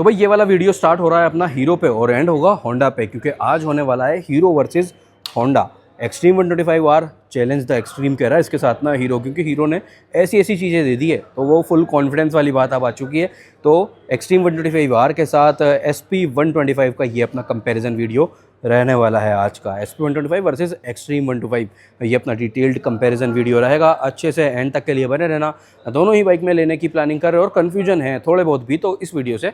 तो भाई ये वाला वीडियो स्टार्ट हो रहा है अपना हीरो पे और एंड होगा होंडा पे, क्योंकि आज होने वाला है hero versus Honda extreme 125R challenge the extreme कह रहा है इसके साथ ना हीरो, क्योंकि हीरो ने ऐसी ऐसी चीज़ें दे दी है तो वो फुल कॉन्फिडेंस वाली बात अब आ चुकी है। तो एक्सट्रीम 125R के साथ SP 125 का ये अपना कंपैरिजन वीडियो रहने वाला है आज का। SP 125 वर्सेस एक्सट्रीम 125 ये अपना डिटेल्ड कंपैरिजन वीडियो रहेगा। अच्छे से एंड तक के लिए बने रहना। दोनों ही बाइक में लेने की प्लानिंग कर रहे हो और कन्फ्यूजन है थोड़े बहुत भी, तो इस वीडियो से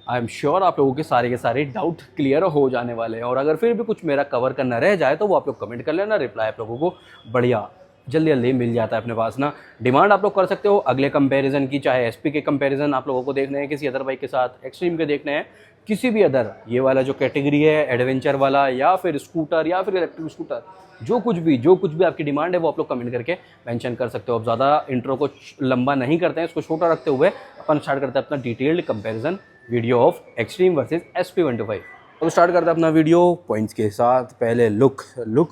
आई एम श्योर आप लोगों के सारे डाउट क्लियर हो जाने वाले हैं। और अगर फिर भी कुछ मेरा कवर करना रह जाए तो वो आप लोग कमेंट कर लेना, रिप्लाई आप लोगों को बढ़िया जल्दी जल्दी मिल जाता है अपने पास ना। डिमांड आप लोग कर सकते हो अगले कंपैरिजन की, चाहे SP के कंपैरिजन आप लोगों को देखने हैं किसी अदर बाइक के साथ, एक्सट्रीम के देखने हैं किसी भी अदर ये वाला जो कैटेगरी है एडवेंचर वाला या फिर स्कूटर या फिर इलेक्ट्रिक स्कूटर, जो कुछ भी आपकी डिमांड है वो आप लोग कमेंट करके मेंशन कर सकते हो। अब ज़्यादा इंट्रो को लंबा नहीं करते हैं, इसको छोटा रखते हुए अपन स्टार्ट करते हैं अपना detailed comparison video of extreme versus SP 125। तो स्टार्ट करते हैं अपना वीडियो पॉइंट्स के साथ। पहले लुक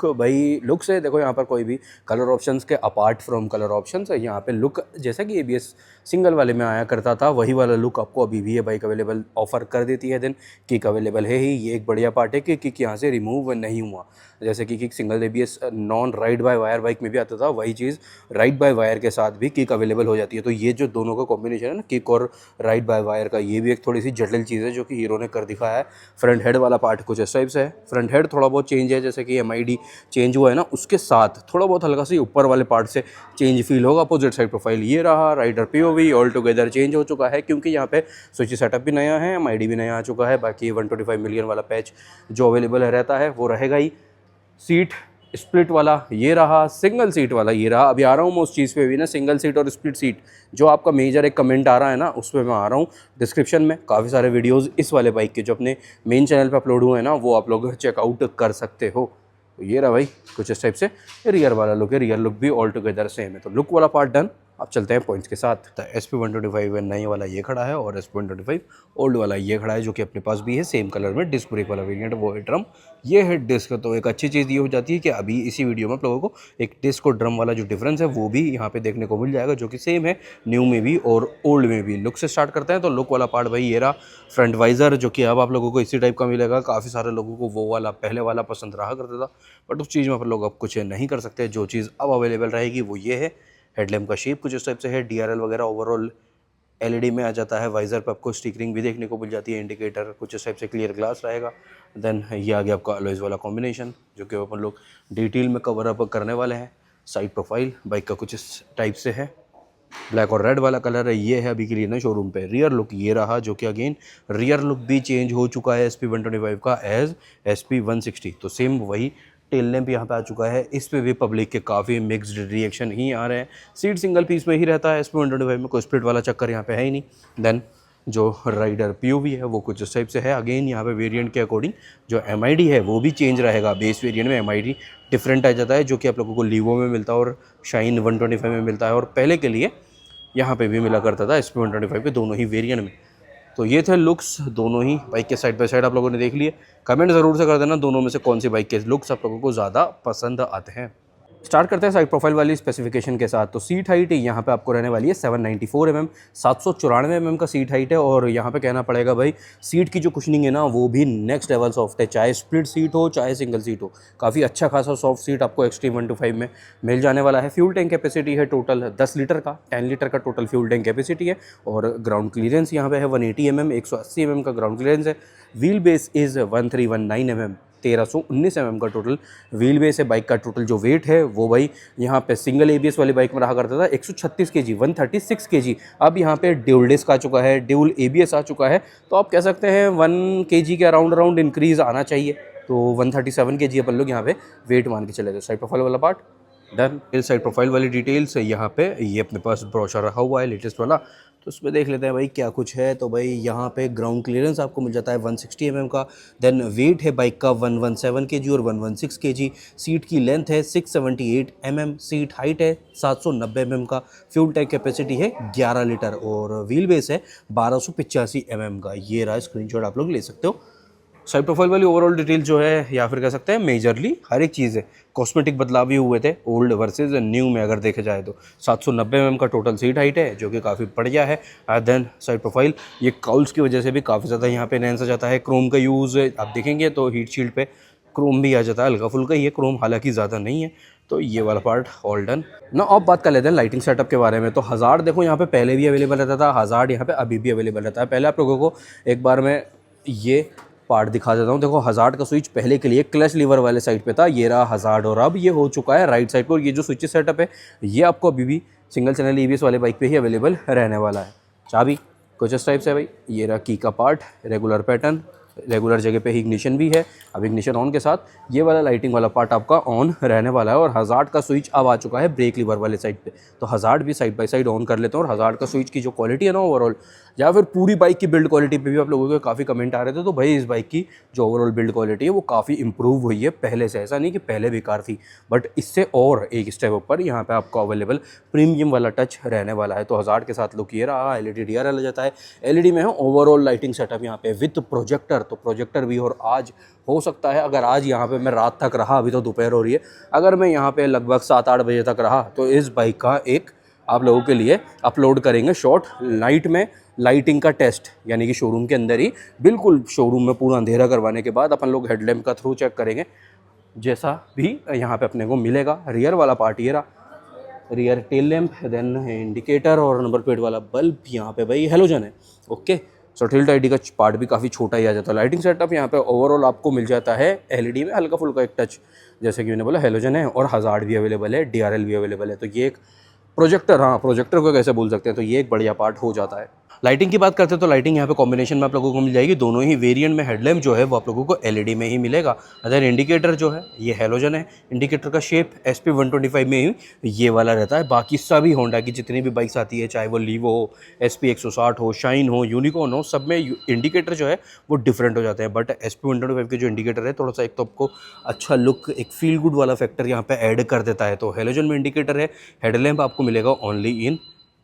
भाई, लुक से देखो यहाँ पर कोई भी कलर ऑप्शंस के अपार्ट फ्रॉम कलर ऑप्शंस है यहाँ पे लुक जैसा कि ABS सिंगल वाले में आया करता था वही वाला लुक आपको अभी भी ये बाइक अवेलेबल ऑफर कर देती है। देन किक अवेलेबल है ही, ये एक बढ़िया पार्ट है कि किक यहाँ से रिमूव नहीं हुआ। जैसे कि kick single ABS non ride by wire bike में भी आता था, वही चीज़ राइड बाय वायर के साथ भी किक अवेलेबल हो जाती है। तो ये जो दोनों का कॉम्बिनेशन है ना, किक और राइड बाय वायर का, ये भी एक थोड़ी सी जटिल चीज़ है जो कि हीरो ने कर दिखाया है। फ्रंट हेड वाला पार्ट कुछ इस टाइप से है, फ्रंट हेड थोड़ा बहुत चेंज है, जैसे कि MID चेंज हुआ है ना उसके साथ थोड़ा बहुत हल्का सी ऊपर वाले पार्ट से चेंज फील होगा। अपोजिट साइड प्रोफाइल ये रहा, rider POV all together change हो चुका है क्योंकि यहाँ पे स्विच सेटअप भी नया है, MID भी नया आ चुका है। बाकी 125 मिलियन वाला पैच जो अवेलेबल रहता है वो रहेगा ही। सीट स्प्लिट वाला ये रहा, सिंगल सीट वाला ये रहा। अभी आ रहा हूँ मैं उस चीज़ पे भी ना, सिंगल सीट और स्प्लिट सीट जो आपका मेजर एक कमेंट आ रहा है ना उस पर मैं आ रहा हूँ। डिस्क्रिप्शन में काफ़ी सारे वीडियोस इस वाले बाइक के जो अपने मेन चैनल पे अपलोड हुए हैं ना वो आप लोग चेकआउट कर सकते हो। तो ये रहा भाई कुछ इस टाइप से रियर वाला लुक है, रियर लुक भी ऑल टुगेदर सेम है। तो लुक वाला पार्ट डन। अब चलते हैं पॉइंट्स के साथ। तो SP 125 नई वाला ये खड़ा है और SP 125 ओल्ड वाला ये खड़ा है जो कि अपने पास भी है सेम कलर में। डिस्क ब्रेक वाला वेरिएंट वो है ड्रम, ये है डिस्क। तो एक अच्छी चीज़ ये हो जाती है कि अभी इसी वीडियो में आप लोगों को एक डिस्क और ड्रम वाला जो डिफरेंस है वो भी यहाँ पे देखने को मिल जाएगा जो कि सेम है न्यू में भी और ओल्ड में भी। लुक से स्टार्ट करते हैं तो लुक वाला पार्ट भाई ये रहा, फ्रंट वाइजर जो कि अब आप लोगों को इसी टाइप का मिलेगा। काफ़ी सारे लोगों को वो वाला पहले वाला पसंद रहा करता था बट उस चीज़ में आप लोग अब कुछ नहीं कर सकते। जो चीज़ अब अवेलेबल रहेगी वो ये है, हेडलैम्प का शेप कुछ इस टाइप से है, DRL वगैरह ओवरऑल LED में आ जाता है। वाइजर पे आपको स्टिकरिंग भी देखने को मिल जाती है, इंडिकेटर कुछ इस टाइप से क्लियर ग्लास रहेगा। देन ये आ गया आपका अलॉयज़ वाला कॉम्बिनेशन जो कि अपन लोग डिटेल में कवर अप करने वाले हैं। साइड प्रोफाइल बाइक का कुछ इस टाइप से है, ब्लैक और रेड वाला कलर है, ये है अभी के लिए ना शोरूम पे। रियर लुक ये रहा जो कि अगेन रियर लुक भी चेंज हो चुका है SP 125 का एज SP 160। तो सेम वही टेल लैम्प यहाँ पे आ चुका है। इस पे भी पब्लिक के काफ़ी मिक्स्ड रिएक्शन ही आ रहे हैं। सीट सिंगल पीस में ही रहता है SP 125 में, कोई स्प्लिट वाला चक्कर यहाँ पे है ही नहीं। देन जो राइडर POV है वो कुछ इस टाइप से है। अगेन यहाँ पे वेरिएंट के अकॉर्डिंग जो MID है वो भी चेंज रहेगा। बेस वेरिएंट में MID डिफरेंट आ जाता है जो कि आप लोगों को लीवो में मिलता है और शाइन 125 में मिलता है और पहले के लिए यहाँ पे भी मिला करता था SP 125 के दोनों ही वेरिएंट में। तो ये थे लुक्स दोनों ही बाइक के साइड बाय साइड आप लोगों ने देख लिए। कमेंट ज़रूर से कर देना दोनों में से कौन सी बाइक के लुक्स आप लोगों को ज़्यादा पसंद आते हैं। स्टार्ट करते हैं साइड प्रोफाइल वाली स्पेसिफिकेशन के साथ। तो सीट हाइट यहाँ पे आपको रहने वाली है 794 mm, 794 mm का सीट हाइट है। और यहाँ पे कहना पड़ेगा भाई सीट की जो कुशनिंग है ना वो भी नेक्स्ट लेवल सॉफ्ट है, चाहे स्प्लिट सीट हो चाहे सिंगल सीट हो। काफ़ी अच्छा खासा सॉफ्ट सीट आपको एक्सट्रीम 125 में मिल जाने वाला है। फ्यूल टैंक कैपेसिटी है टोटल 10 लीटर का, 10 लीटर का टोटल फ्यूल टैंक कैपेसिटी है। और ग्राउंड क्लियरेंस यहाँ पे है 180 mm, 180 mm का ग्राउंड क्लियरेंस है। Wheel base is 1319 mm, 1319 mm का टोटल व्हील बेस है। बाइक का टोटल जो वेट है वो भाई यहाँ पे सिंगल ABS वाली बाइक में रहा करता था 136 kg, 136 kg। अब यहाँ पे ड्यूल डिस्क आ चुका है, ड्यूल ABS आ चुका है। तो आप कह सकते हैं 1 kg के अराउंड इंक्रीज़ आना चाहिए। तो 137 kg अपन लोग यहाँ पे वेट मान के चले जाए। साइड प्रोफाइल वाला पार्ट डन। साइड प्रोफाइल वाली डिटेल्स यहाँ पे ये अपने पास ब्रोशर रखा हुआ है लेटेस्ट वाला, तो उसमें देख लेते हैं भाई क्या कुछ है। तो भाई यहाँ पे ग्राउंड क्लियरेंस आपको मिल जाता है 160 mm का। देन वेट है बाइक का 117 kg और 116 kg। सीट की लेंथ है 678 mm, सीट हाइट है 790 mm का। फ्यूल टैंक कैपेसिटी है 11 लीटर और व्हील बेस है 1285 mm का। ये रहा स्क्रीनशॉट आप लोग ले सकते हो। साइड प्रोफाइल वाली ओवरऑल डिटेल जो है या फिर कह सकते हैं मेजरली हर एक चीज़ है, कॉस्मेटिक बदलाव भी हुए थे ओल्ड वर्सेस न्यू में अगर देखे जाए तो। 790 mm का टोटल सीट हाइट है जो कि काफ़ी बढ़िया है। देन साइड प्रोफाइल ये काउल्स की वजह से भी काफ़ी ज़्यादा यहाँ पे एनहांस हो जाता है। क्रोम का यूज़ आप देखेंगे तो हीट शील्ड पे क्रोम भी आ जाता है, हल्का फुल्का ये क्रोम, हालांकि ज़्यादा नहीं है। तो ये वाला पार्ट ऑल डन ना। अब बात कर लेते हैं लाइटिंग सेटअप के बारे में। तो हज़ार्ड देखो यहाँ पे पहले भी अवेलेबल रहता था, हज़ार्ड यहाँ पे अभी भी अवेलेबल रहता है। पहले आप लोगों को एक बार मैं ये पार्ट दिखा देता हूँ। देखो हज़ार्ड का स्विच पहले के लिए क्लच लीवर वाले साइड पे था, ये रहा हज़ार्ड, और अब ये हो चुका है राइट साइड पर। ये जो स्विच सेटअप है ये आपको अभी भी सिंगल चैनल EBS वाले बाइक पे ही अवेलेबल रहने वाला है। चाबी कुछ इस टाइप से है भाई, ये रहा की का पार्ट, रेगुलर पैटर्न, रेगुलर जगह पे ही इग्निशन भी है। अब इग्निशन ऑन के साथ ये वाला लाइटिंग वाला पार्ट आपका ऑन रहने वाला है। और हज़ार्ड का स्विच अब आ चुका है ब्रेक लीवर वाले साइड पे, तो हज़ार्ड भी साइड बाय साइड ऑन कर लेते हैं। और हज़ार्ड का स्विच की जो क्वालिटी है ना ओवरऑल, या फिर पूरी बाइक की बिल्ड क्वालिटी पे भी आप लोगों के काफ़ी कमेंट आ रहे थे। तो भाई इस बाइक की जो ओवरऑल बिल्ड क्वालिटी है वो काफ़ी इंप्रूव हुई है पहले से। ऐसा नहीं कि पहले बेकार थी, बट इससे और एक स्टेप ऊपर यहाँ पे आपको अवेलेबल प्रीमियम वाला टच रहने वाला है। तो हज़ार्ड के साथ लुक ये रहा, LED DRL आ जाता है, LED में है ओवरऑल लाइटिंग सेटअप यहाँ पे विद प्रोजेक्टर। तो प्रोजेक्टर भी, और आज हो सकता है अगर आज यहाँ पे मैं रात तक रहा, अभी तो दोपहर हो रही है, अगर मैं यहाँ पे लगभग 7-8 बजे तक रहा तो इस बाइक का एक आप लोगों के लिए अपलोड करेंगे शॉर्ट नाइट में लाइटिंग का टेस्ट, यानी कि शोरूम के अंदर ही बिल्कुल शोरूम में पूरा अंधेरा करवाने के बाद अपन लोग हेडलैम्प का थ्रू चेक करेंगे, जैसा भी यहाँ पे अपने को मिलेगा। रियर वाला पार्ट ये रहा, rear tail lamp, then indicator और नंबर प्लेट वाला बल्ब यहाँ पे भाई हेलोजन है। ओके, सो टिल्ट आईडी का पार्ट भी काफ़ी छोटा ही आ जाता है। लाइटिंग सेटअप यहाँ पे ओवरऑल आपको मिल जाता है LED में हल्का फुल्का एक टच, जैसे कि मैंने बोला हेलोजन है, और हज़ार्ड भी अवेलेबल है, DRL भी अवेलेबल है। तो ये एक प्रोजेक्टर, हाँ प्रोजेक्टर को कैसे भूल सकते हैं, तो ये एक बढ़िया पार्ट हो जाता है। लाइटिंग की बात करते हैं तो लाइटिंग यहाँ पे कॉम्बिनेशन में आप लोगों को मिल जाएगी, दोनों ही वेरिएंट में। हेडलैम्प जो है वो आप लोगों को LED में ही मिलेगा। अदर इंडिकेटर जो है ये हेलोजन है, इंडिकेटर का शेप SP 125 में ही ये वाला रहता है। बाकी सभी होंडा की जितनी भी बाइक्स आती है, चाहे वो लीवो हो, SP 160 हो, शाइन हो, यूनिकॉर्न हो, सब में इंडिकेटर जो है वो डिफरेंट हो जाते हैं। बट SP 125 के जो इंडिकेटर है थोड़ा सा एक तो आपको अच्छा लुक, एक फील गुड वाला फैक्टर यहाँ पे ऐड कर देता है। तो हेलोजन में इंडिकेटर है। हेडलैम्प आपको मिलेगा only in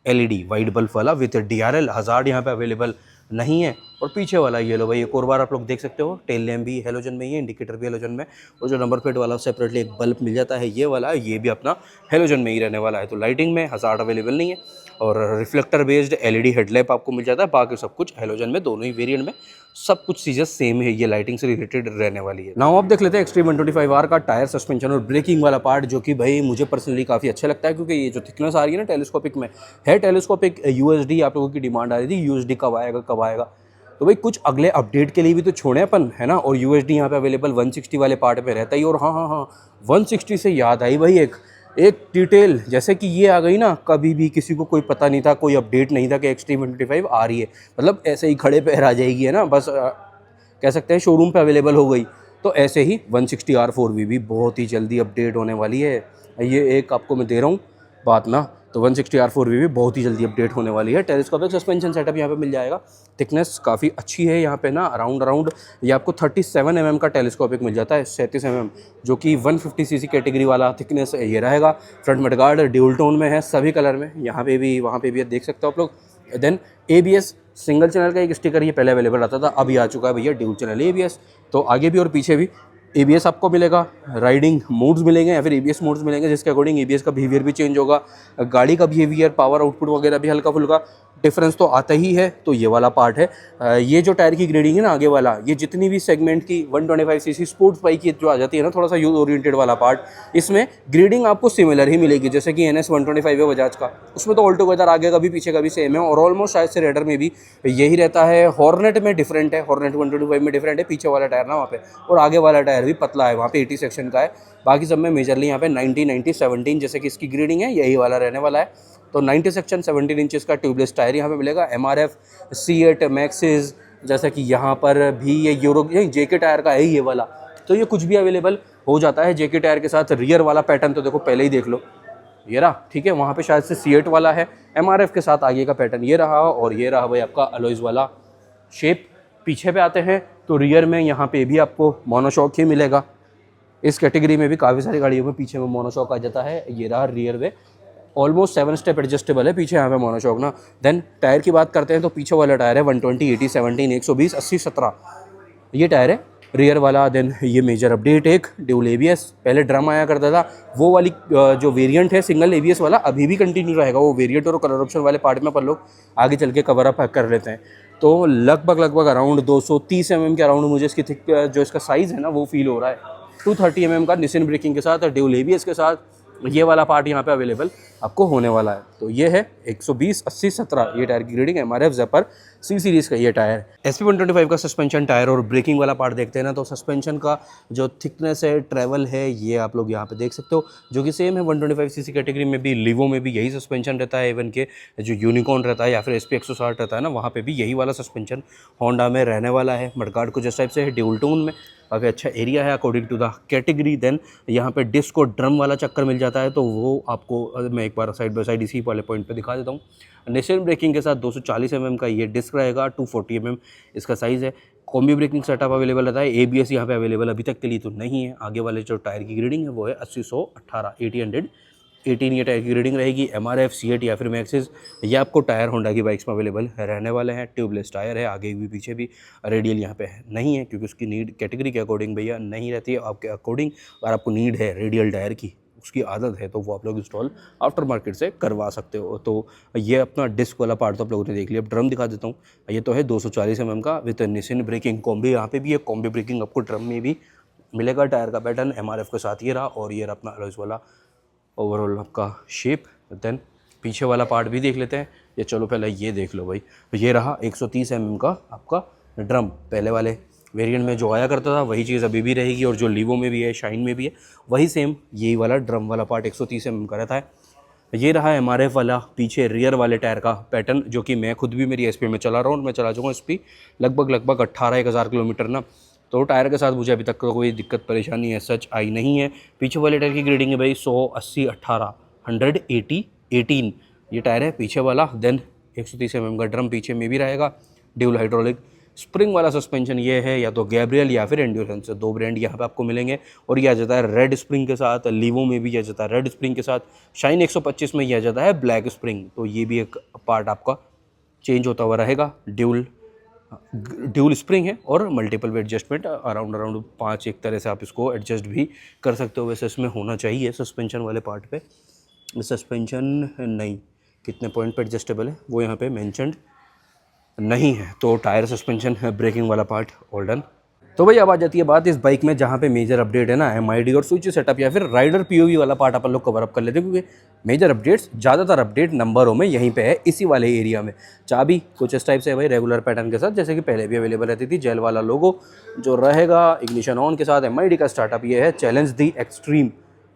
LED white bulb वाला विथ DRL। हज़ार्ड यहाँ पे अवेलेबल नहीं है। और पीछे वाला ये लो भाई, एक और बार आप लोग देख सकते हो, टेल लैम्प भी हेलोजन में ही है, इंडिकेटर भी हेलोजन में, और जो नंबर प्लेट वाला सेपरेटली एक बल्ब मिल जाता है ये वाला, ये भी अपना हेलोजन में ही रहने वाला है। तो लाइटिंग में हज़ार्ड अवेलेबल नहीं है, और रिफ्लेक्टर बेस्ड LED हेडलैम्प आपको मिल जाता है। बाकी सब कुछ हेलोजन में, दोनों ही वेरिएंट में सब कुछ चीज़ें सेम है, ये लाइटिंग से रिलेटेड रहने वाली है। नाउ आप देख लेते हैं एक्सट्रीम 125R का टायर, सस्पेंशन और ब्रेकिंग वाला पार्ट, जो कि भाई मुझे पर्सनली काफ़ी अच्छा लगता है, क्योंकि ये जो थिकनेस आ रही है ना टेलीस्कोपिक में है, टेलीस्कोपिक USD आप लोगों की डिमांड आ रही थी, USD कब आएगा कब आएगा। तो भाई कुछ अगले अपडेट के लिए भी तो छोड़े अपन, है ना। और USD यहाँ पे अवेलेबल 160 वाले पार्ट पे रहता ही। और हाँ 160 से याद आई भाई एक डिटेल, जैसे कि ये आ गई ना, कभी भी किसी को कोई पता नहीं था, कोई अपडेट नहीं था कि एक्सट्रीम 125 आ रही है, मतलब ऐसे ही खड़े पैर आ जाएगी, है ना, बस कह सकते हैं शोरूम पे अवेलेबल हो गई। तो ऐसे ही 160R 4V भी बहुत ही जल्दी अपडेट होने वाली है। ये एक आपको मैं दे रहा हूँ बात ना, तो 160R 4V भी बहुत ही जल्दी अपडेट होने वाली है। टेलीस्कोपिक सस्पेंशन सेटअप यहाँ पे मिल जाएगा, थिकनेस काफ़ी अच्छी है यहाँ पे ना, अराउंड ये आपको 37 mm का टेलीस्कोपिक मिल जाता है, 37 mm, जो कि 150cc कैटेगरी वाला थिकनेस ये रहेगा। फ्रंट मडगार्ड ड्यूल टोन में है, सभी कलर में, यहाँ पे भी वहाँ पे भी देख सकते हो आप लोग। देन ABS सिंगल चैनल का एक स्टिकर ये पहले अवेलेबल रहता था, अभी आ चुका है भैया ड्यूल चैनल ABS। तो आगे भी और पीछे भी ABS आपको मिलेगा, राइडिंग मोड्स मिलेंगे या फिर ABS मोड्स मिलेंगे, जिसके अकॉर्डिंग ABS का बिहेवियर भी चेंज होगा, गाड़ी का बिहेवियर, पावर आउटपुट वगैरह भी हल्का फुल्का डिफरेंस तो आता ही है। तो ये वाला पार्ट है। ये जो टायर की ग्रेडिंग है ना आगे वाला, ये जितनी भी सेगमेंट की 125cc स्पोर्ट्स बाइक की जो आ जाती है ना, थोड़ा सा यूज ओरिएंटेड वाला पार्ट, इसमें ग्रेडिंग आपको सिमिलर ही मिलेगी, जैसे कि NS 125 है बजाज का, उसमें तो ऑल टुगेदर आगे का भी पीछे का भी सेम है। और ऑलमोस्ट शायद से रेडर में भी यही रहता है। हॉर्नेट में डिफरेंट है, हॉर्नेट 125 में डिफरेंट है, पीछे वाला टायर ना वहाँ पे, और आगे वाला टायर भी पतला है, वहाँ पे 80 सेक्शन का है। बाकी सब में मेजरली यहाँ पे 90-90-17 जैसे कि इसकी ग्रेडिंग है, यही वाला रहने वाला है। तो 90 सेक्शन 17 इंचेस का ट्यूबलेस टायर यहाँ पे मिलेगा। MRF C8 मैक्सिस, जैसा कि यहाँ पर भी ये यूरो JK टायर का है ये वाला, तो ये कुछ भी अवेलेबल हो जाता है JK टायर के साथ। रियर वाला पैटर्न तो देखो पहले ही देख लो, ये रहा, ठीक है, वहाँ पे शायद से C8 वाला है। MRF के साथ आगे का पैटर्न ये रहा, और ये रहा भाई आपका अलॉयज़ वाला शेप। पीछे पे आते हैं तो रियर में यहाँ पे भी आपको मोनोशॉक ही मिलेगा। इस कैटेगरी में भी काफ़ी सारी गाड़ियों में पीछे में मोनोशॉक आ जाता है। ये रहा रियर में, ऑलमोस्ट 7 स्टेप एडजस्टेबल है पीछे यहाँ पे मोनोशॉक ना। देन टायर की बात करते हैं तो पीछे वाला टायर है 120, 80, 17, 120, 80, 17, ये टायर है रियर वाला। देन ये मेजर अपडेट एक ड्यूल एबीएस, पहले ड्रम आया करता था, वो वाली जो वेरिएंट है सिंगल एबीएस वाला अभी भी कंटिन्यू रहेगा। वो वेरिएंट और कलर ऑप्शन वाले पार्ट में अपन लोग आगे चल के कवर अप कर लेते हैं। तो लगभग अराउंड 230 mm के अराउंड मुझे इसकी थिक जो इसका साइज़ है ना वो फील हो रहा है। 230 mm का निसिन ब्रेकिंग के साथ ड्यूल एबीएस के साथ ये वाला पार्ट यहाँ पे अवेलेबल आपको होने वाला है। तो ये है 120 80 17 ये टायर की ग्रेडिंग एमआरएफ ज़ेपर सी सीरीज़ का ये टायर। SP 125 का सस्पेंशन टायर और ब्रेकिंग वाला पार्ट देखते हैं ना, तो सस्पेंशन का जो थिकनेस है, ट्रैवल है, ये आप लोग यहाँ पे देख सकते हो, जो कि सेम है 125cc कैटेगरी में भी, लिवो में भी यही सस्पेंशन रहता है। इवन के जो यूनिकॉर्न रहता है या फिर SP 160 रहता है ना, वहाँ पे भी यही वाला सस्पेंशन होंडा में रहने वाला है। मडगार्ड कुछ इस टाइप से है, ड्यूल टोन में काफ़ी अच्छा एरिया है according to the category. Then यहाँ पे डिस्क और ड्रम वाला चक्कर मिल जाता है, तो वो आपको मैं एक बार साइड बाय साइड इसी वाले पॉइंट पे दिखा देता हूँ। निसिन ब्रेकिंग के साथ 240 mm का ये डिस्क रहेगा, 240 mm इसका साइज़ है। कॉम्बी ब्रेकिंग सेटअप अवेलेबल रहता है। ABS यहाँ पे अवेलेबल अभी तक के लिए तो नहीं है। आगे वाले जो टायर की ग्रेडिंग है वो है 80/118 18 ये टायर की ग्रेडिंग रहेगी। MRF C8 या फिर मैक्सिस ये आपको टायर होंडा की बाइक्स में अवेलेबल रहने वाले हैं। ट्यूबलेस टायर है, आगे भी पीछे भी। रेडियल यहाँ पे नहीं है क्योंकि उसकी नीड कैटेगरी के अकॉर्डिंग भैया नहीं रहती है आपके अकॉर्डिंग। अगर आपको नीड है रेडियल टायर की, उसकी आदत है, तो वो आप लोग इंस्टॉल आफ्टर मार्केट से करवा सकते हो। तो ये अपना डिस्क वाला पार्ट तो आप लोगों ने देख लिया। अब ड्रम दिखा देता हूँ। ये तो है 240 mm का विद निसिन ब्रेकिंग कॉम्बी। यहाँ पे भी है कॉम्बी ब्रेकिंग, आपको ड्रम में भी मिलेगा। टायर का पैटर्न MRF के साथ ये रहा, और ये रहा अपना अलॉयज़ वाला ओवरऑल आपका शेप। देन पीछे वाला पार्ट भी देख लेते हैं। ये चलो पहले ये देख लो भाई। ये रहा 130 mm का आपका ड्रम। पहले वाले वेरिएंट में जो आया करता था वही चीज़ अभी भी रहेगी, और जो लीवो में भी है, शाइन में भी है, वही सेम यही वाला ड्रम वाला पार्ट 130 mm का रहता है। ये रहा MRF वाला पीछे रियर वाले टायर का पैटर्न, जो कि मैं खुद भी मेरी SP में चला रहा हूँ। मैं चला जाऊँगा SP लगभग 18-1000 किलोमीटर ना। तो टायर के साथ मुझे अभी तक कोई दिक्कत परेशानी है सच आई नहीं है। पीछे वाले टायर की ग्रेडिंग है भाई 100/80/18 180/18 ये टायर है पीछे वाला। देन 130 mm का ड्रम पीछे में भी रहेगा। ड्यूल हाइड्रोलिक स्प्रिंग वाला सस्पेंशन ये है, या तो गैब्रियल या फिर एंड्योरेंस, 2 ब्रांड यहाँ पे आपको मिलेंगे। और यह आ जाता है रेड स्प्रिंग के साथ, लीवो में भी यह जाता है रेड स्प्रिंग के साथ, शाइन 125 में यह जाता है ब्लैक स्प्रिंग। तो ये भी एक पार्ट आपका चेंज होता हुआ रहेगा। ड्यूल स्प्रिंग है और मल्टीपल वेट एडजस्टमेंट अराउंड 5 एक तरह से आप इसको एडजस्ट भी कर सकते हो। वैसे इसमें होना चाहिए सस्पेंशन वाले पार्ट पे सस्पेंशन नहीं, कितने पॉइंट पे एडजस्टेबल है वो यहाँ पे मेंशन्ड नहीं है। तो टायर सस्पेंशन ब्रेकिंग वाला पार्ट ऑल डन। तो भाई अब आ जाती है बात इस बाइक में जहाँ पे मेजर अपडेट है ना, MID और स्विच सेटअप या फिर राइडर POV वाला पार्ट अपन लोग कवर अप कर लेते हैं, क्योंकि मेजर अपडेट्स ज़्यादातर अपडेट नंबरों में यहीं पे है, इसी वाले एरिया में। चाबी कुछ इस टाइप से है भाई, रेगुलर पैटर्न के साथ, जैसे कि पहले भी अवेलेबल रहती थी। जेल वाला लोगो जो रहेगा, इग्निशन ऑन के साथ। MID का स्टार्टअप ये है, चैलेंज दी एक्सट्रीम,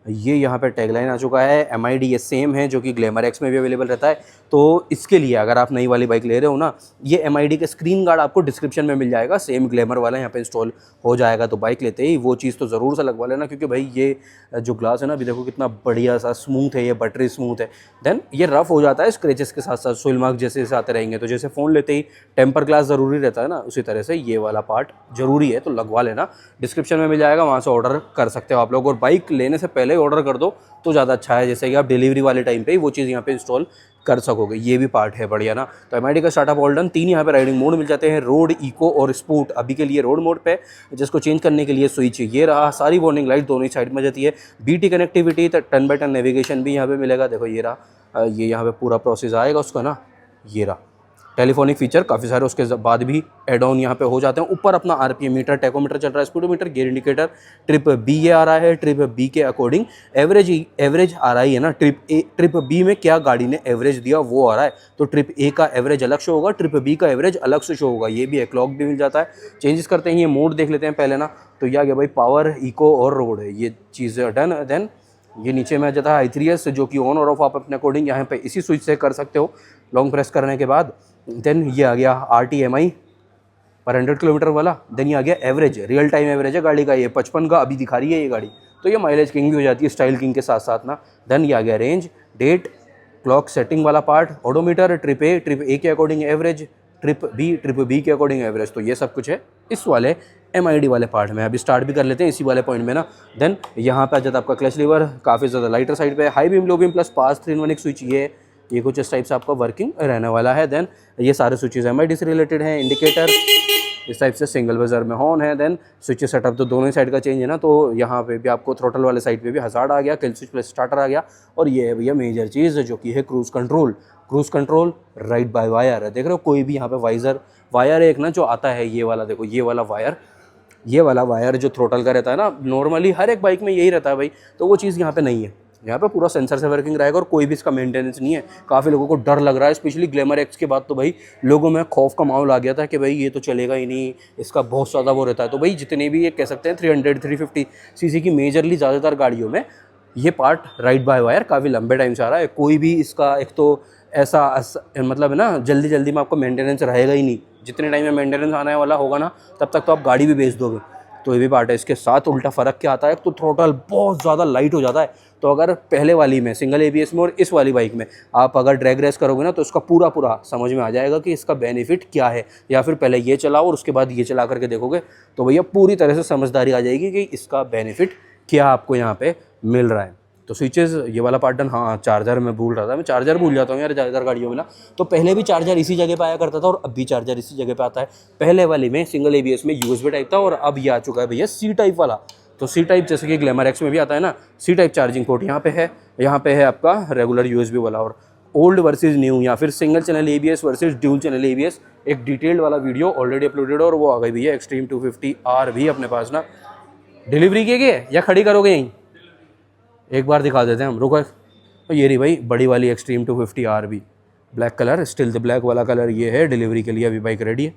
ये यहाँ पे टैगलाइन आ चुका है। MID ये सेम है जो कि ग्लैमर X में भी अवेलेबल रहता है। तो इसके लिए अगर आप नई वाली बाइक ले रहे हो ना, ये MID का स्क्रीन गार्ड आपको डिस्क्रिप्शन में मिल जाएगा, सेम ग्लैमर वाला यहाँ पे इंस्टॉल हो जाएगा। तो बाइक लेते ही वो चीज़ तो ज़रूर से लगवा लेना, क्योंकि भाई ये जो ग्लास है ना, अभी देखो कितना बढ़िया सा स्मूथ है, ये बटरी स्मूथ है। देन ये रफ हो जाता है स्क्रैचेस के साथ साथ, सोइल मार्क जैसे आते रहेंगे। तो जैसे फ़ोन लेते ही टेम्पर ग्लास ज़रूरी रहता है ना, उसी तरह से ये वाला पार्ट ज़रूरी है, तो लगवा लेना। डिस्क्रिप्शन में मिल जाएगा, वहाँ से ऑर्डर कर सकते हो आप लोग। और बाइक लेने से पहले ऑर्डर कर दो तो ज़्यादा अच्छा है, जैसे कि आप डिलीवरी वाले टाइम पे ही वो चीज़ यहाँ पे इंस्टॉल कर सकोगे। ये भी पार्ट है बढ़िया ना। तो MID का स्टार्टअप ऑल डन। 3 यहाँ पे राइडिंग मोड मिल जाते हैं, रोड, इको और स्पोर्ट। अभी के लिए रोड मोड पे, जिसको चेंज करने के लिए स्विच ये रहा। सारी वार्निंग लाइट दोनों ही साइड में जाती है। BT कनेक्टिविटी, तो 10x10 नेविगेशन भी यहाँ पे मिलेगा। देखो ये रहा, ये यहाँ पे पूरा प्रोसेस आएगा उसका ना। ये रहा टेलीफोनिक फीचर काफ़ी सारे उसके बाद भी एड ऑन यहाँ पे हो जाते हैं। ऊपर अपना RPM मीटर, टैकोमीटर चल रहा है, speedometer, gear indicator, trip B ये आ रहा है। ट्रिप B के अकॉर्डिंग एवरेज आ रहा है ना। ट्रिप B में क्या गाड़ी ने एवरेज दिया वो आ रहा है। तो ट्रिप A का एवरेज अलग शो होगा, ट्रिप B का एवरेज अलग से शो होगा। ये भी है, क्लॉक भी मिल जाता है। चेंजेस करते हैं, ये मोड देख लेते हैं पहले ना। तो यह आ गया भाई पावर, इको और रोड है, ये चीज़ डन। देन ये नीचे में आ जाता है i3s, जो कि ऑन और ऑफ आप अपने अकॉर्डिंग यहाँ पे इसी स्विच से कर सकते हो लॉन्ग प्रेस करने के बाद। देन ये आ गया RTMI पर 100 किलोमीटर वाला। देन ये आ गया एवरेज, रियल टाइम एवरेज है गाड़ी का, ये 55 का अभी दिखा रही है ये गाड़ी। तो ये माइलेज किंग भी हो जाती है स्टाइल किंग के साथ साथ ना। देन ये आ गया रेंज, डेट, क्लॉक सेटिंग वाला पार्ट, ओडोमीटर, ट्रिप A के अकॉर्डिंग एवरेज, ट्रिप B के अकॉर्डिंग एवरेज। तो ये सब कुछ है इस वाले MID वाले पार्ट में। अभी स्टार्ट भी कर लेते हैं इसी वाले पॉइंट में ना। देन यहाँ पे आ जाता है आपका क्लच लीवर, काफ़ी ज़्यादा लाइटर साइड पे, high beam, low beam plus pass 3-in-1 एक स्विच, ये कुछ इस टाइप से आपका वर्किंग रहने वाला है। देन ये सारे स्विचेस MID से रिलेटेड हैं। इंडिकेटर, इस टाइप से सिंगल बजर में हॉर्न है। देन स्विच सेटअप तो दोनों ही साइड का चेंज है ना, तो यहाँ पे भी आपको थ्रोटल वाले साइड पे भी हज़ार्ड आ गया, किल स्विच प्लस स्टार्टर आ गया। और ये है भैया मेजर चीज़ जो कि है cruise control. Cruise control ride by wire है, देख रहे हो कोई भी यहाँ पे वाइजर वायर एक ना जो आता है ये वाला, देखो ये वाला वायर जो थ्रोटल का रहता है ना, नॉर्मली हर एक बाइक में यही रहता है भाई, तो वो चीज़ यहाँ पे नहीं है। यहाँ पे पूरा सेंसर से वर्किंग रहेगा और कोई भी इसका मेंटेनेंस नहीं है। काफ़ी लोगों को डर लग रहा है, स्पेशली ग्लैमर एक्स के बाद तो भाई लोगों में खौफ का माहौल आ गया था कि भाई ये तो चलेगा ही नहीं, इसका बहुत ज़्यादा वो रहता है। तो भाई जितने भी ये कह सकते हैं 300-350 सीसी की मेजरली ज़्यादातर गाड़ियों में ये पार्ट राइट बाय वायर काफ़ी लंबे टाइम से आ रहा है। कोई भी इसका एक तो मतलब है ना जल्दी जल्दी में आपको मेंटेनेंस रहेगा ही नहीं, जितने टाइम में मेंटेनेंस आने वाला होगा ना तब तक तो आप गाड़ी भी बेच दोगे। तो ये भी पार्ट है। इसके साथ उल्टा फ़र्क क्या आता है, तो थ्रोटल बहुत ज़्यादा लाइट हो जाता है। तो अगर पहले वाली में सिंगल एबीएस में और इस वाली बाइक में आप अगर ड्रैग रेस करोगे ना, तो इसका पूरा समझ में आ जाएगा कि इसका बेनिफिट क्या है। या फिर पहले ये चलाओ और उसके बाद ये चला करके देखोगे तो भैया पूरी तरह से समझदारी आ जाएगी कि इसका बेनिफिट क्या आपको यहाँ पे मिल रहा है। तो स्विचेस ये वाला पार्ट डन। हाँ, चार्जर मैं भूल रहा था, मैं चार्जर भूल जाता हूँ यार ज़्यादातर गाड़ियों में ना। तो पहले भी चार्जर इसी जगह पे आया करता था और अब भी चार्जर इसी जगह पे आता है। पहले वाली में सिंगल एबीएस में यूएसबी टाइप था और अब ये आ चुका है भैया सी टाइप वाला। तो सी टाइप जैसे कि ग्लैमर एक्स में भी आता है ना, सी टाइप चार्जिंग पोर्ट यहाँ पे है आपका रेगुलर यूएसबी वाला। और ओल्ड वर्सेज न्यू या फिर single channel ABS versus dual channel ABS एक डिटेल्ड वाला वीडियो ऑलरेडी अपलोडेड और वो आ गई भैया एक्सट्रीम 250R भी अपने पास ना। डिलीवरी की गई है या खड़ी करोगे यहीं? एक बार दिखा देते हैं हम, रुको। तो ये रही भाई बड़ी वाली एक्सट्रीम 250R भी, black colour, still the black वाला कलर ये है। डिलीवरी के लिए अभी बाइक रेडी है,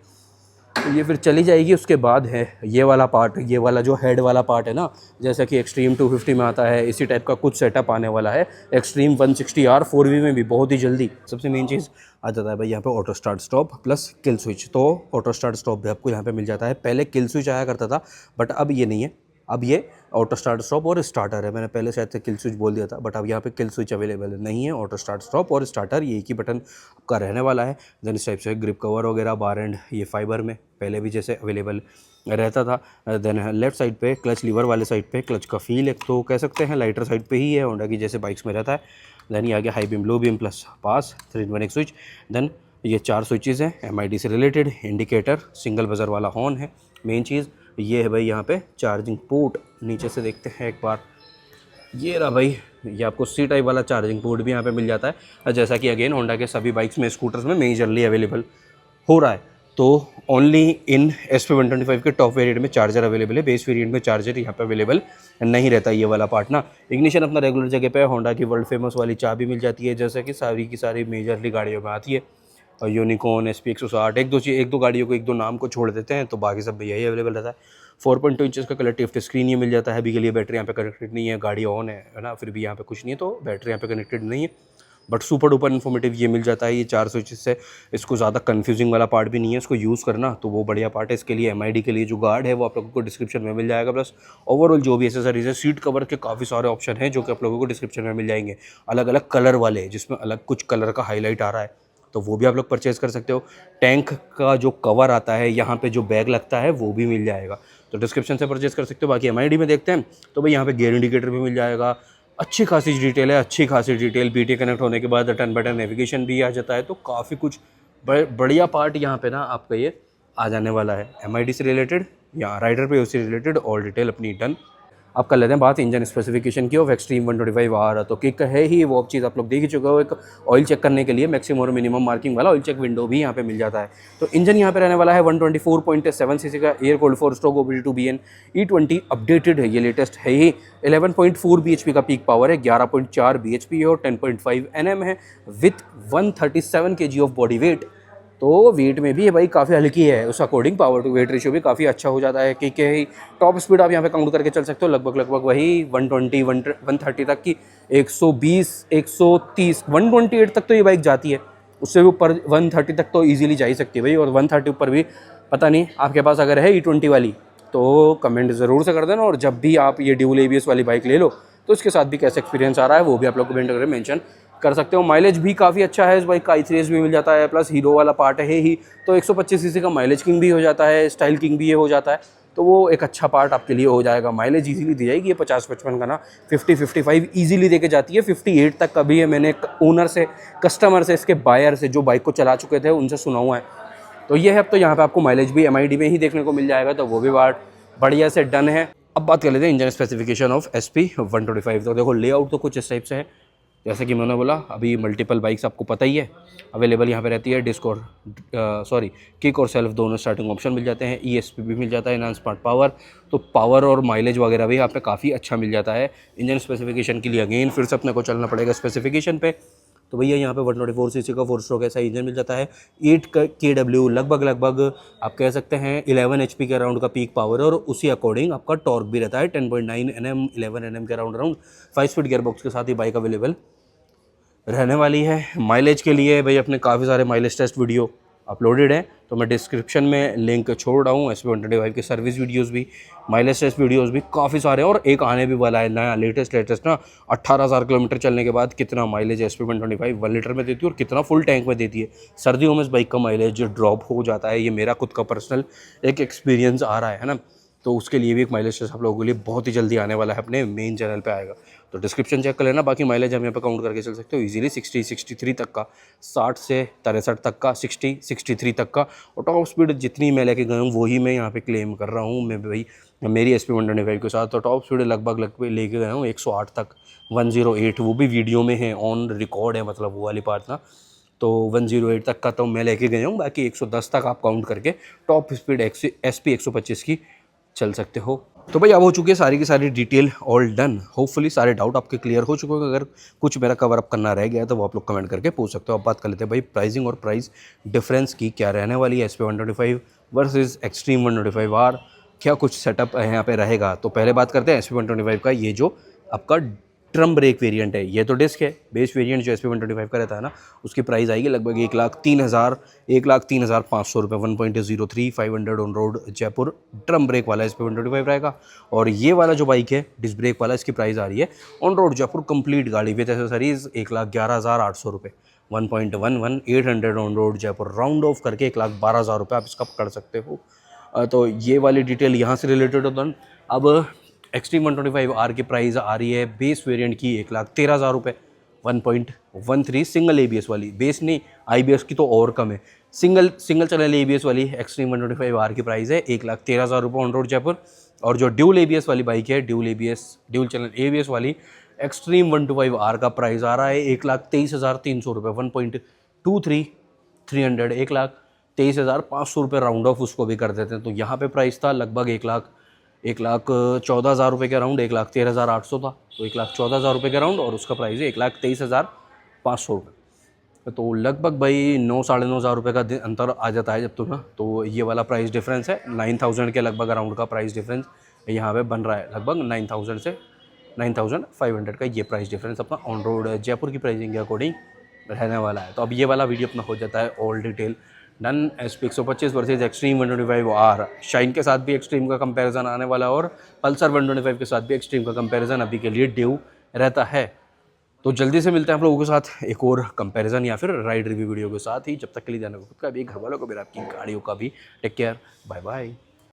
तो ये फिर चली जाएगी। उसके बाद है ये वाला पार्ट, ये वाला जो हेड वाला पार्ट है ना, जैसा कि एक्सट्रीम 250 में आता है इसी टाइप का कुछ सेटअप आने वाला है एक्सट्रीम 160R 4V में भी बहुत ही जल्दी। सबसे मेन चीज़ आ जाता है भाई यहाँ पे auto start stop plus kill switch. तो ऑटो स्टार्ट स्टॉप भी आपको यहाँ पे मिल जाता है। पहले किल स्विच आया करता था बट अब ये नहीं है, अब ये ऑटो स्टार्ट स्टॉप और स्टार्टर है। मैंने पहले शायद से किल स्विच बोल दिया था बट अब यहाँ पे किल स्विच अवेलेबल नहीं है। ऑटो स्टार्ट स्टॉप और स्टार्टर ये एक ही बटन आपका रहने वाला है। देन इस टाइप से ग्रिप कवर वगैरह बार एंड ये फाइबर में पहले भी जैसे अवेलेबल रहता था। देन लेफ्ट साइड पे क्लच लीवर वाले साइड पे क्लच का फील एक तो कह सकते हैं लाइटर साइड पे ही है होंडा की जैसे बाइक्स में रहता है। देन ये आ गया high beam low beam plus pass 3-in-1 एक स्विच। देन ये 4 स्विचेज़ हैं एमआईडी से रिलेटेड, इंडिकेटर, सिंगल बजर वाला हॉर्न है। मेन चीज़ ये है भाई यहाँ पे चार्जिंग पोर्ट। नीचे से देखते हैं एक बार, ये रहा भाई, ये आपको सी टाइप वाला चार्जिंग पोर्ट भी यहाँ पे मिल जाता है जैसा कि अगेन होंडा के सभी बाइक्स में स्कूटर्स में मेजरली अवेलेबल हो रहा है। तो ओनली इन SP 125 के टॉप वेरिएंट में चार्जर अवेलेबल है, बेस वेरिएंट में चार्जर यहाँ पे अवेलेबल नहीं रहता ये वाला पार्ट ना। इग्निशन अपना रेगुलर जगह पे है। होंडा की वर्ल्ड फेमस वाली चाबी मिल जाती है जैसा कि सारी की सारी मेजरली गाड़ियों में आती है। और यूनिकॉर्न SP 160 एक दो गाड़ियों को एक दो नाम को छोड़ देते हैं, तो बाकी सब भैया ही अवेलेबल रहता है। 4.2 इंचेस का कलर टिफ्ट स्क्रीन ये मिल जाता है। अभी के लिए बैटरी यहाँ पे कनेक्टेड नहीं है, गाड़ी ऑन है ना, फिर भी यहाँ पे कुछ नहीं है तो बैटरी यहाँ पे कनेक्टेड नहीं है। बट सुपर डुपर इन्फॉर्मेटिव ये मिल जाता है। ये 4 स्विचेस से इसको ज़्यादा कंफ्यूजिंग वाला पार्ट भी नहीं है इसको यूज़ करना, तो वो बढ़िया पार्ट है। इसके लिए एमआईडी के लिए जो गार्ड है वो आप लोगों को डिस्क्रिप्शन में मिल जाएगा। प्लस ओवरऑल जो भी एसेसरीज है, सीट कवर के काफ़ी सारे ऑप्शन हैं जो कि आप लोगों को डिस्क्रिप्शन में मिल जाएंगे, अलग अलग कलर वाले जिसमें अलग कुछ कलर का हाईलाइट आ रहा है, तो वो भी आप लोग परचेज़ कर सकते हो। टैंक का जो कवर आता है, यहाँ पे जो बैग लगता है वो भी मिल जाएगा, तो डिस्क्रिप्शन से परचेज़ कर सकते हो। बाकी एमआईडी में देखते हैं तो भाई यहाँ पे गियर इंडिकेटर भी मिल जाएगा, अच्छी खासी डिटेल है, अच्छी खासी डिटेल। BT कनेक्ट होने के बाद टर्न बाय टर्न नेविगेशन भी आ जाता है, तो काफ़ी कुछ बढ़िया पार्ट यहाँ पे ना आपका ये आ जाने वाला है एमआईडी से रिलेटेड या राइडर पे उससे रिलेटेड ऑल डिटेल अपनी डन। अब कर लेते हैं बात इंजन स्पेसिफिकेशन की ऑफ एक्सट्रीम 125R। तो किक है ही वो चीज़ आप लोग देख ही चुके हो। एक ऑयल चेक करने के लिए मैक्सिमम और मिनिमम मार्किंग वाला ऑयल चेक विंडो भी यहाँ पे मिल जाता है। तो इंजन यहाँ पे रहने वाला है 124.7 सीसी का air cold 4 stroke OBD2BN E20 updated है, ये लेटेस्ट है ही। 11.4 bhp का पीक पावर है, 11.4 bhp है और 10.5 Nm है with 137 kg of body weight. तो वेट में भी ये बाइक काफ़ी हल्की है, उस according power to weight ratio भी काफ़ी अच्छा हो जाता है। कि ही टॉप स्पीड आप यहाँ पे काउंट करके चल सकते हो, लगभग वही 120 130 तक की, 120 130 128 तक तो ये बाइक जाती है। उससे भी ऊपर 130 तक तो ईजिली जा ही सकती है भाई। और 130 ऊपर भी पता नहीं आपके पास अगर है E20 वाली तो कमेंट ज़रूर से कर देना। और जब भी आप ये ड्यूल ABS वाली बाइक ले लो तो इसके साथ भी कैसा एक्सपीरियंस आ रहा है वो भी आप लोग कमेंट करके मेंशन कर सकते हो। माइलेज भी काफ़ी अच्छा है इस बाइक का, i3s भी मिल जाता है, प्लस हीरो वाला पार्ट है ही, तो 125 सीसी का माइलेज किंग भी हो जाता है, स्टाइल किंग भी ये हो जाता है, तो वो एक अच्छा पार्ट आपके लिए हो जाएगा। माइलेज इजीली दी जाएगी ये 50-55 का ना, 50-55 इजीली देके जाती है, 58 तक कभी है। मैंने ओनर से, कस्टमर से, इसके बायर से जो बाइक को चला चुके थे उनसे सुना हुआ है। तो ये है। अब तो यहाँ पे आपको माइलेज भी MID में ही देखने को मिल जाएगा, तो वो भी बात बढ़िया से डन है। अब बात कर लेते हैं इंजन स्पेसिफिकेशन ऑफ SP125। तो देखो लेआउट तो कुछ इस टाइप से है, जैसे कि मैंने बोला अभी मल्टीपल बाइक्स आपको पता ही है अवेलेबल यहाँ पे रहती है। डिस्क और किक और सेल्फ दोनों स्टार्टिंग ऑप्शन मिल जाते हैं। ESP भी मिल जाता है, इनहांस स्मार्ट पावर। तो पावर और माइलेज वगैरह भी यहाँ पे काफ़ी अच्छा मिल जाता है। इंजन स्पेसिफिकेशन के लिए अगेन फिर से अपने को चलना पड़ेगा स्पेसिफिकेशन पे। तो भैया यहाँ पे 124 cc का 4 स्ट्रोक ऐसा इंजन मिल जाता है। 8 kW लगभग आप कह सकते हैं 11 HP के अराउंड का पीक पावर, और उसी अकॉर्डिंग आपका टॉर्क भी रहता है 10.9 Nm 11 Nm के अराउंड 5 स्पीड गियरबॉक्स के साथ ही बाइक अवेलेबल रहने वाली है। माइलेज के लिए भाई अपने काफ़ी सारे माइलेज टेस्ट वीडियो अपलोडेड है, तो मैं डिस्क्रिप्शन में लिंक छोड़ रहा हूँ। SP125 के सर्विस वीडियोस भी, माइलेज टेस्ट वीडियोस भी काफ़ी सारे हैं, और एक आने भी वाला है नया लेटेस्ट ना। 18,000 किलोमीटर चलने के बाद कितना माइलेज SP125 1 लीटर में देती है और कितना फुल टैंक में देती है। सर्दियों में इस बाइक का माइलेज ड्रॉप हो जाता है, ये मेरा खुद का पर्सनल एक एक्सपीरियंस आ रहा है ना। तो उसके लिए भी एक माइलेज टेस्ट आप लोगों के लिए बहुत ही जल्दी आने वाला है, अपने मेन चैनल पे आएगा, तो डिस्क्रिप्शन चेक कर लेना। बाकी माइलेज हम यहाँ पे काउंट करके चल सकते हो इजीली 60-63 तक का, 60 से 63 तक का, 60-63 तक का। और टॉप स्पीड जितनी मैं लेके गया हूँ वही मैं यहाँ पे क्लेम कर रहा हूँ मैं भाई मेरी SP125 के साथ। तो टॉप स्पीड लगभग लेके गया हूँ 108 तक, 108 वो भी वीडियो में है, ऑन रिकॉर्ड है, मतलब वो वाली पार्ट ना। तो 108 तक का तो मैं लेके गया हूँ, बाकी 110 तक आप काउंट करके टॉप स्पीड SP125 की चल सकते हो। तो भाई अब हो चुकी है सारी की सारी डिटेल ऑल डन। होपफुली सारे डाउट आपके क्लियर हो चुके हैं। अगर कुछ मेरा कवर अप करना रह गया तो वो आप लोग कमेंट करके पूछ सकते हो। अब बात कर लेते हैं भाई प्राइसिंग और प्राइस डिफरेंस की क्या रहने वाली है SP125 वर्सेस एक्सट्रीम 125R, क्या कुछ सेटअप यहाँ पे रहेगा। तो पहले बात करते हैं SP125 का, ये जो आपका ड्रम ब्रेक वेरिएंट है, ये तो डिस्क है। बेस वेरिएंट जो SP125 का रहता है ना, उसकी प्राइस आएगी लगभग 1,03,500 रुपये। 1.03 500 on road Jaipur drum brake वाला SP125 रहेगा। और ये वाला जो बाइक है डिस्क ब्रेक वाला, इसकी प्राइस आ रही है ऑन रोड जयपुर कंप्लीट गाड़ी विद एसेसरीज 1,11,800 रुपये। 1.11 800 on road Jaipur round of करके 1,12,000 रुपये आप इसका पकड़ सकते हो। तो ये वाली डिटेल यहाँ से रिलेटेड होता है। अब एक्सट्रीम 125R की प्राइस आ रही है बेस वेरिएंट की 1,13,000 रुपये। 1.13 सिंगल ABS वाली, बेस नहीं IBS की तो और कम है। सिंगल चैनल ABS वाली एक्सट्रीम 125R की प्राइस है 1,13,000 रुपये ऑन रोड जयपुर। और जो ड्यूल ABS वाली बाइक है, ड्यूल चैनल ABS वाली एक्सट्रीम 125R का प्राइस आ रहा है 1,23,300 रुपये। 1.23 300 1,23,500 रुपये राउंड ऑफ उसको भी कर देते हैं। तो यहाँ पे प्राइस था लगभग 1,14,000 रुपये के अराउंड, 1,13,800 था, तो 1,14,000 रुपये के अराउंड, और उसका प्राइस है 1,23,500 रुपये। तो लगभग भाई 9-9,500 रुपये का अंतर आ जाता है जब तो ना। तो ये वाला प्राइस डिफरेंस है 9,000 के लगभग अराउंड का प्राइस डिफरेंस यहाँ पे बन रहा है। लगभग 9,000 से 9,500 का ये प्राइस डिफरेंस अपना ऑन रोड जयपुर की प्राइसिंग के अकॉर्डिंग रहने वाला है। तो अब ये वाला वीडियो अपना हो जाता है all detail done. SP125 versus extreme 125R, shine के साथ भी एक्सट्रीम का कंपैरिजन आने वाला है, और पल्सर 125 के साथ भी एक्सट्रीम का कंपैरिजन अभी के लिए ड्यू रहता है। तो जल्दी से मिलते हैं आप लोगों के साथ एक और कंपैरिजन या फिर राइड रिव्यू वीडियो के साथ ही। जब तक के लिए जाना खुद का भी, घर वालों को भी, आपकी गाड़ियों का भी। Take care, bye bye.